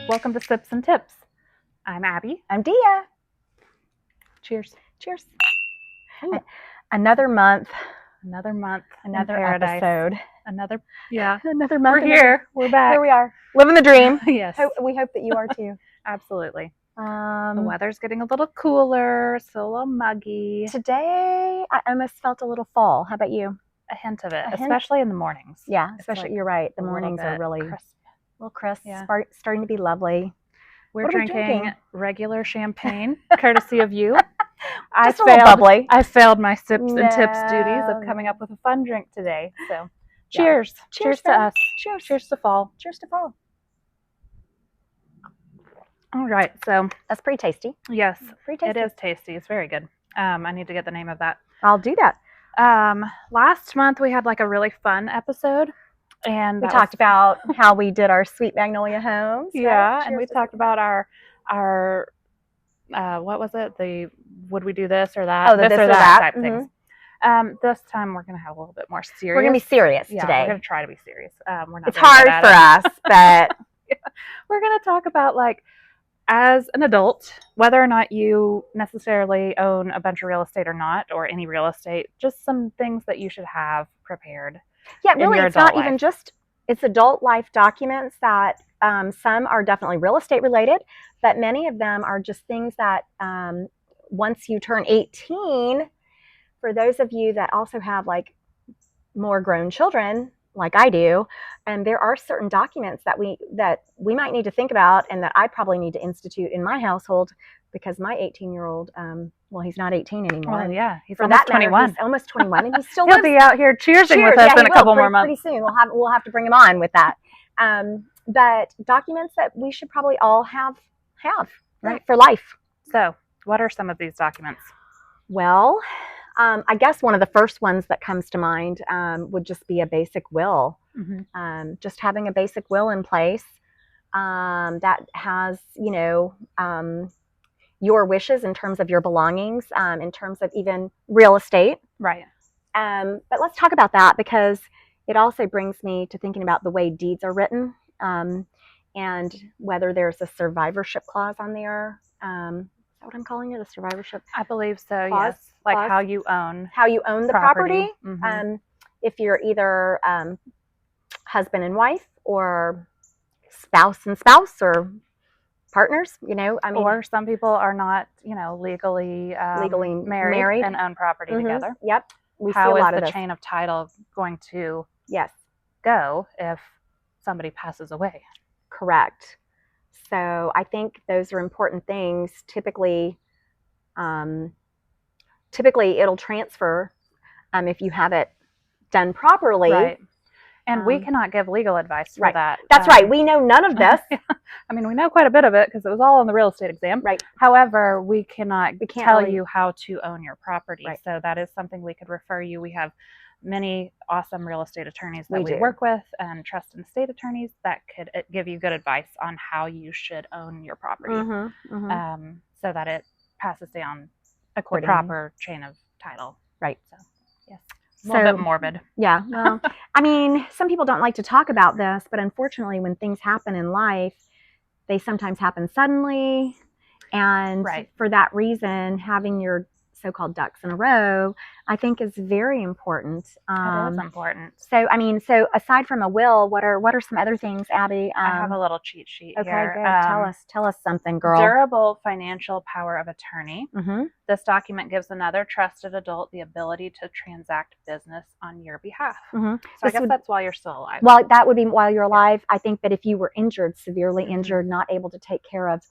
Welcome to Sips and Tips. I'm Abby. I'm Dia. Cheers. Cheers. Ooh. Another month. Another month. Another in paradise. episode. Another month. We're here. We're back. Here we are. Living the dream. Yes. We hope that you are too. Absolutely. The weather's getting a little cooler, still a little muggy. Today, I almost felt a little fall. How about you? A hint of it, especially in the mornings. Yeah, especially, you're right. The mornings are really crisp. A little crisp, Yeah. Starting to be lovely. We're drinking regular champagne, courtesy of you. Just a little bubbly. I failed my sips and tips duties of coming up with a fun drink today. So, cheers. Yeah. Cheers to us. Cheers. Cheers to fall. Cheers to fall. All right. So that's pretty tasty. Yes, pretty tasty. It is tasty. It's very good. I need to get the name of that. I'll do that. Last month we had like a really fun episode. And we talked about how we did our Sweet Magnolia homes. Yeah, right? And we talked about our what was it? The would we do this or that? Oh, this or that type things. This time we're going to have a little bit more serious. We're going to be serious today. We're going to try to be serious. We're not. It's hard for us, but yeah. We're going to talk about like as an adult, whether or not you necessarily own a bunch of real estate or not, or any real estate, just some things that you should have prepared. Yeah, really, it's not even just, it's adult life documents that some are definitely real estate related, but many of them are just things that once you turn 18, for those of you that also have like more grown children, like I do, and there are certain documents that we might need to think about and that I probably need to institute in my household because my 18-year-old, well, he's not 18 anymore. Well, yeah, he's almost 21. He's almost 21, and he's still he'll be out here cheersing with us in a couple more months. Pretty soon, we'll have to bring him on with that. But documents that we should probably all have right for life. So, what are some of these documents? Well, I guess one of the first ones that comes to mind would just be a basic will. Mm-hmm. Just having a basic will in place that has, your wishes in terms of your belongings, in terms of even real estate. Right. But let's talk about that because it also brings me to thinking about the way deeds are written and whether there's a survivorship clause on there. Is that what I'm calling it? A survivorship? I believe so, clause? Yes. Like how you own the property. Mm-hmm. If you're either husband and wife or spouse and spouse or partners, or some people are not, legally married and own property together. Yep. We see a lot of the chain of title going to go if somebody passes away? Correct. So I think those are important things. Typically it'll transfer if you have it done properly. Right. And we cannot give legal advice for that. That's right. We know none of this. I mean, we know quite a bit of it because it was all on the real estate exam. Right. However, we can't tell really you how to own your property. Right. So that is something we could refer you. We have many awesome real estate attorneys that we work with and trust and estate attorneys that could give you good advice on how you should own your property so that it passes down according to the proper chain of title. Right. So, yes. A little bit morbid. Yeah. Well, I mean, some people don't like to talk about this, but unfortunately, when things happen in life, they sometimes happen suddenly. And for that reason, having your so-called ducks in a row, I think is very important. It is important. So, I mean, aside from a will, what are some other things, Abby? I have a little cheat sheet here. Okay, good. Tell us something, girl. Durable financial power of attorney. Mm-hmm. This document gives another trusted adult the ability to transact business on your behalf. Mm-hmm. So I guess that's while you're still alive. Well, that would be while you're alive. I think that if you were injured, severely injured, not able to take care of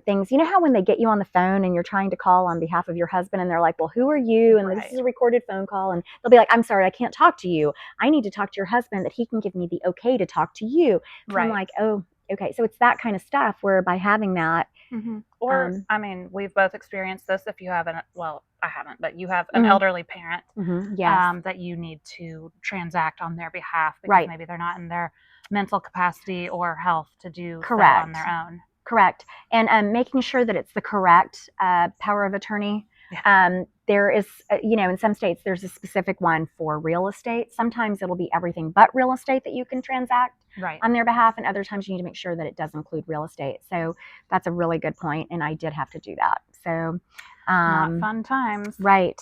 things, you know how when they get you on the phone and you're trying to call on behalf of your husband and they're like, well, who are you? And this is a recorded phone call. And they'll be like, I'm sorry, I can't talk to you. I need to talk to your husband that he can give me the okay to talk to you. So I'm like, oh, okay. So it's that kind of stuff where by having that. Mm-hmm. Or, I mean, we've both experienced this. If you have I haven't, but you have an elderly parent that you need to transact on their behalf because maybe they're not in their mental capacity or health to do so on their own. Correct. And making sure that it's the correct power of attorney. Yeah. There is, in some states, there's a specific one for real estate. Sometimes it'll be everything but real estate that you can transact on their behalf. And other times you need to make sure that it does include real estate. So that's a really good point. And I did have to do that. So not fun times. Right.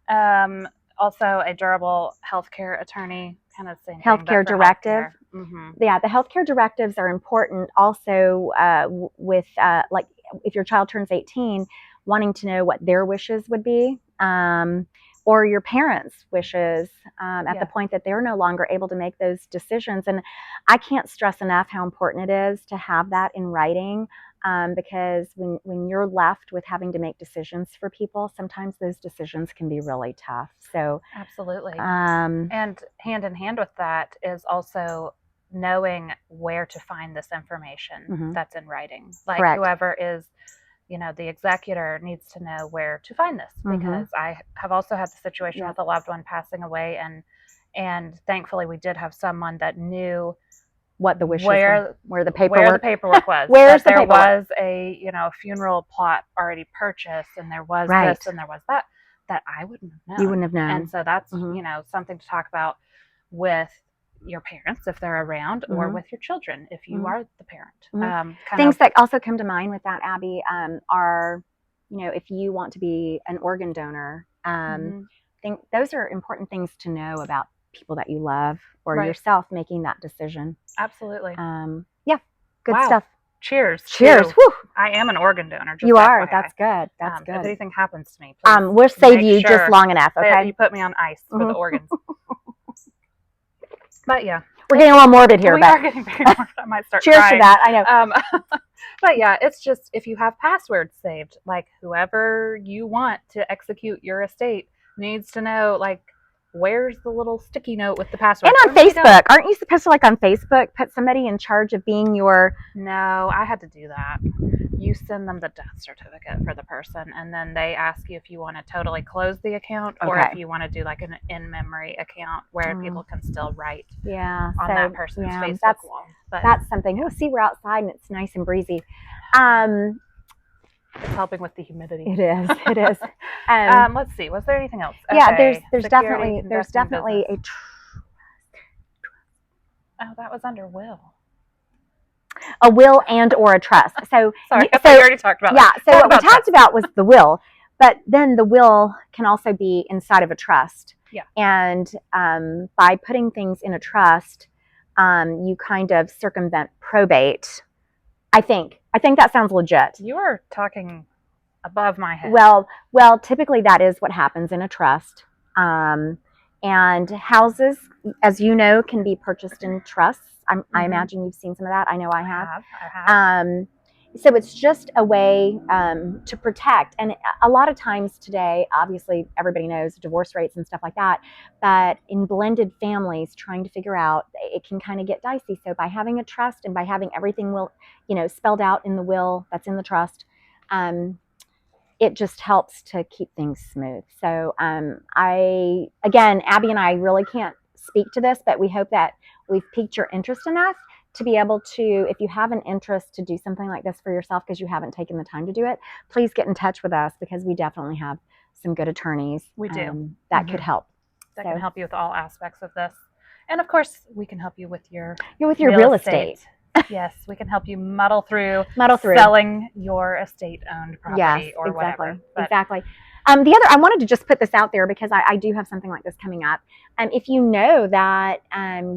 Also a durable healthcare attorney, kind of same healthcare thing, directive. Healthcare. Yeah, the healthcare directives are important also with like if your child turns 18, wanting to know what their wishes would be, or your parents' wishes at the point that they're no longer able to make those decisions. And I can't stress enough how important it is to have that in writing. Because when you're left with having to make decisions for people, sometimes those decisions can be really tough. So absolutely. And hand in hand with that is also knowing where to find this information that's in writing. Like Correct. Whoever is, the executor needs to know where to find this, because I have also had the situation with a loved one passing away, and thankfully we did have someone that knew what the wishes where the paperwork was. Where's the there paperwork? Was a funeral plot already purchased, and there was this and there was that I wouldn't have known. You wouldn't have known. And so that's something to talk about with your parents if they're around, or with your children if you are the parent. Things that also come to mind with that, Abby, are if you want to be an organ donor, those are important things to know about people that you love, or yourself making that decision. Absolutely. Good stuff. Cheers. Whew. I am an organ donor. You are. That's good. That's good. If anything happens to me, please we'll save you just long enough. Okay. You put me on ice for the organs. But yeah, we're getting a little morbid here. We are getting very morbid. I might start Cheers crying. to that. I know. But yeah, it's just if you have passwords saved, like whoever you want to execute your estate needs to know, like, where's the little sticky note with the password? And on Facebook, aren't you supposed to, like, on Facebook, put somebody in charge of being your... No, I had to do that. You send them the death certificate for the person, and then they ask you if you want to totally close the account, or if you want to do like an in-memory account where people can still write on that person's Facebook wall. But that's something. We'll see, we're outside and it's nice and breezy. It's helping with the humidity. It is. It is. Let's see. Was there anything else? Yeah, there's definitely a. Oh, that was under will. A will and or a trust. So sorry, I thought you already talked about that. So what we talked about was the will, but then the will can also be inside of a trust. Yeah. And by putting things in a trust, you kind of circumvent probate. I think that sounds legit. You are talking above my head. Well, typically that is what happens in a trust. And houses, as you know, can be purchased in trusts. I imagine you've seen some of that. I know I have. I have. So it's just a way to protect. And a lot of times today, obviously, everybody knows divorce rates and stuff like that. But in blended families, trying to figure out, it can kind of get dicey. So by having a trust and by having everything spelled out in the will that's in the trust, it just helps to keep things smooth. So Abby and I really can't speak to this, but we hope that we've piqued your interest enough to be able to, if you have an interest to do something like this for yourself because you haven't taken the time to do it, please get in touch with us, because we definitely have some good attorneys. We do. That could help. That can help you with all aspects of this. And of course, we can help you with your real estate. Yes, we can help you muddle through selling your estate-owned property or whatever. Exactly. I wanted to just put this out there because I do have something like this coming up. If you know that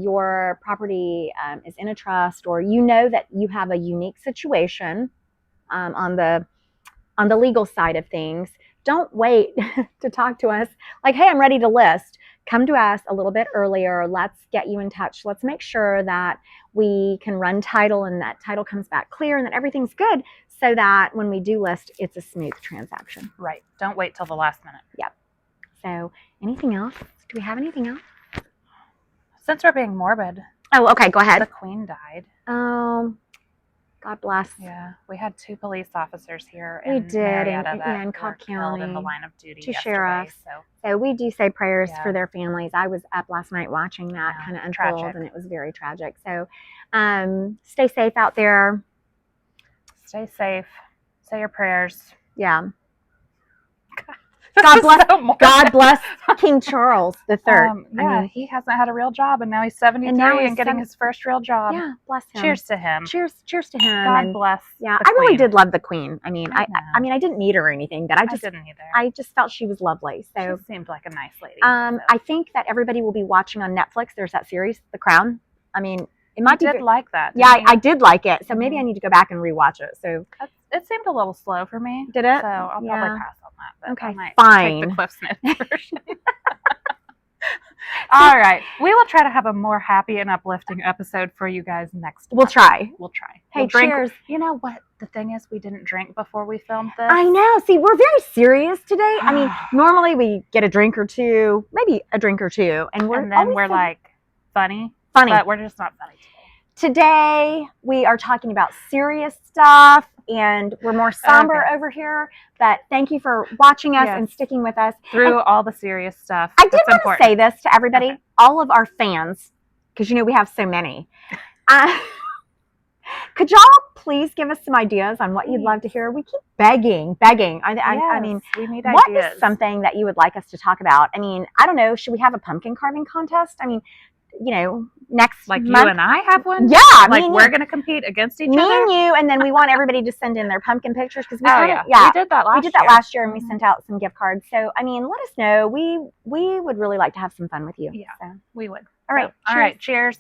your property is in a trust, or you know that you have a unique situation on the legal side of things, don't wait to talk to us. Like, hey, I'm ready to list. Come to us a little bit earlier. Let's get you in touch. Let's make sure that we can run title and that title comes back clear and that everything's good, so that when we do list, it's a smooth transaction. Right. Don't wait till the last minute. Yep. So anything else? Do we have anything else? Since we're being morbid. Oh, okay. Go ahead. The Queen died. Oh, God bless. Yeah. We had 2 police officers here in Marietta in Cobb County in the line of duty 2 sheriffs. So we do say prayers for their families. I was up last night watching that kind of unfold, and it was very tragic. So stay safe out there. Stay safe. Say your prayers. Yeah. God bless King Charles III. Yeah, I mean, he hasn't had a real job, and now he's 73 and getting his first real job. Yeah, bless him. Cheers to him. Cheers to him. God bless. Yeah, I really did love the Queen. I mean, I didn't meet her or anything, but I didn't either. I just felt she was lovely. So she seemed like a nice lady. I think that everybody will be watching on Netflix. There's that series, The Crown. I mean, it might be. Did like that. Yeah, I did like it. So maybe I need to go back and rewatch it. So it seemed a little slow for me. Did it? So I'll probably pass on that. But okay, I might fine. Take the CliffsNotes version. All right. We will try to have a more happy and uplifting episode for you guys next We'll try. Hey, cheers. You know what? The thing is, we didn't drink before we filmed this. I know. See, we're very serious today. I mean, normally we get a drink or two, maybe a drink or two, and we're like funny, but we're just not funny today. Today, we are talking about serious stuff, and we're more somber over here. But thank you for watching us and sticking with us. Through all the serious stuff. I did want to say this to everybody, all of our fans, because we have so many. Could y'all please give us some ideas on what you'd love to hear? We keep begging. I mean, we need what ideas. Is something that you would like us to talk about? I mean, I don't know. Should we have a pumpkin carving contest? I mean, next month. You and I have one? Yeah. We're going to compete against each other? Me and you, and then we want everybody to send in their pumpkin pictures. Because we did that last year, and we sent out some gift cards. So, I mean, let us know. We would really like to have some fun with you. Yeah, we would. All right. All right. Cheers.